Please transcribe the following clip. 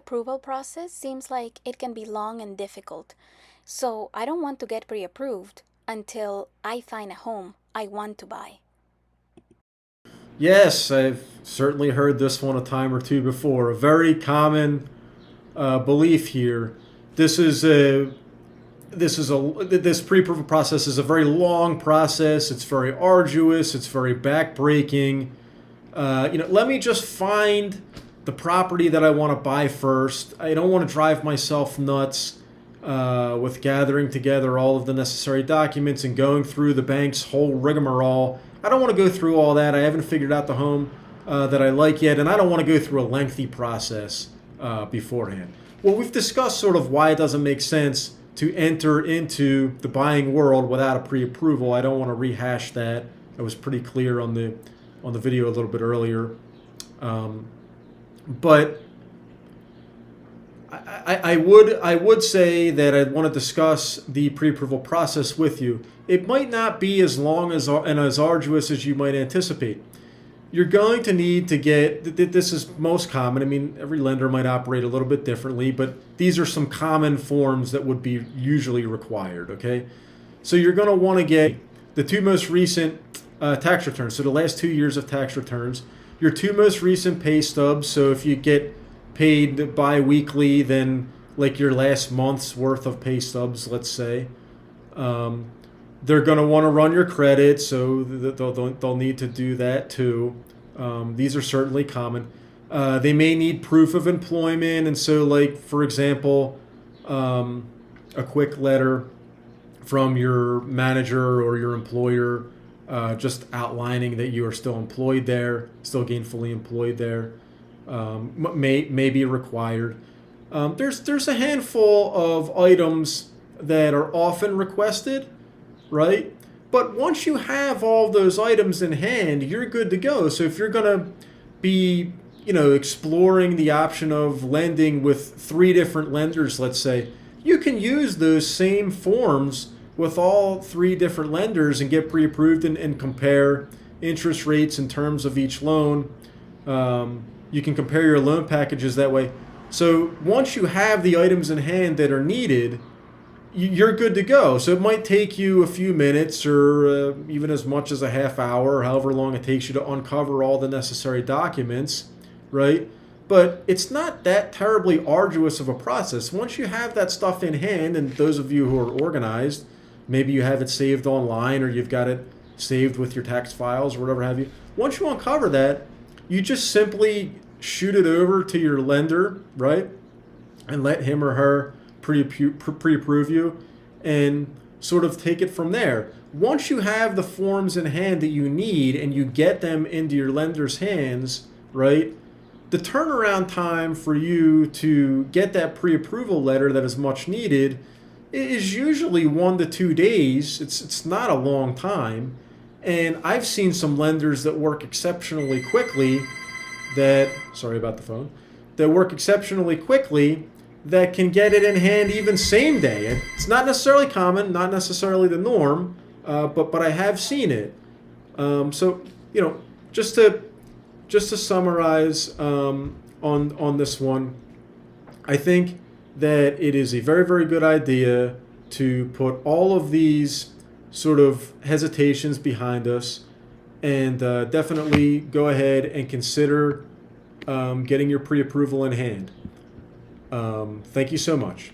pre-approval process seems like it can be long and difficult, so I don't want to get pre-approved until I find a home I want to buy. Yes, I've certainly heard this one a time or two before. A very common belief here. This is a this pre-approval process is a very long process. It's very arduous. It's very backbreaking. Let me just find the property that I want to buy first. I don't want to drive myself nuts with gathering together all of the necessary documents and going through the bank's whole rigmarole. I don't want to go through all that. I haven't figured out the home that I like yet, and I don't want to go through a lengthy process beforehand. Well, we've discussed sort of why it doesn't make sense to enter into the buying world without a pre-approval. I don't want to rehash that. I was pretty clear on the video a little bit earlier. But I would say that I'd want to discuss the pre-approval process with you. It might not be as long as and as arduous as you might anticipate. You're going to need to get, this is most common. I mean, every lender might operate a little bit differently, but these are some common forms that would be usually required, okay? So you're going to want to get the two most recent tax returns, so the last 2 years of tax returns, your two most recent pay stubs. So if you get paid bi-weekly, then like your last month's worth of pay stubs, let's say. They're going to want to run your credit, so they'll need to do that too. These are certainly common. They may need proof of employment, and so, like, for example, a quick letter from your manager or your employer just outlining that you are still employed there, still gainfully employed there, may be required. There's a handful of items that are often requested, right? But once you have all those items in hand, you're good to go. So if you're going to be, exploring the option of lending with 3 different lenders, let's say, you can use those same forms with all 3 different lenders and get pre-approved and compare interest rates in terms of each loan. You can compare your loan packages that way. So once you have the items in hand that are needed, you're good to go. So it might take you a few minutes or even as much as a half hour, or however long it takes you to uncover all the necessary documents, right? But it's not that terribly arduous of a process. Once you have that stuff in hand, and those of you who are organized, maybe you have it saved online or you've got it saved with your tax files or whatever have you. Once you uncover that, you just simply shoot it over to your lender, right? And let him or her pre-approve you and sort of take it from there. Once you have the forms in hand that you need and you get them into your lender's hands, right, the turnaround time for you to get that pre-approval letter that is much needed is usually 1 to 2 days. It's not a long time. And I've seen some lenders that work exceptionally quickly sorry about the phone, that work exceptionally quickly that can get it in hand even same day. It's not necessarily common, not necessarily the norm, but I have seen it. So just to summarize on this one, I think that it is a very, very good idea to put all of these sort of hesitations behind us and definitely go ahead and consider getting your pre-approval in hand. Thank you so much.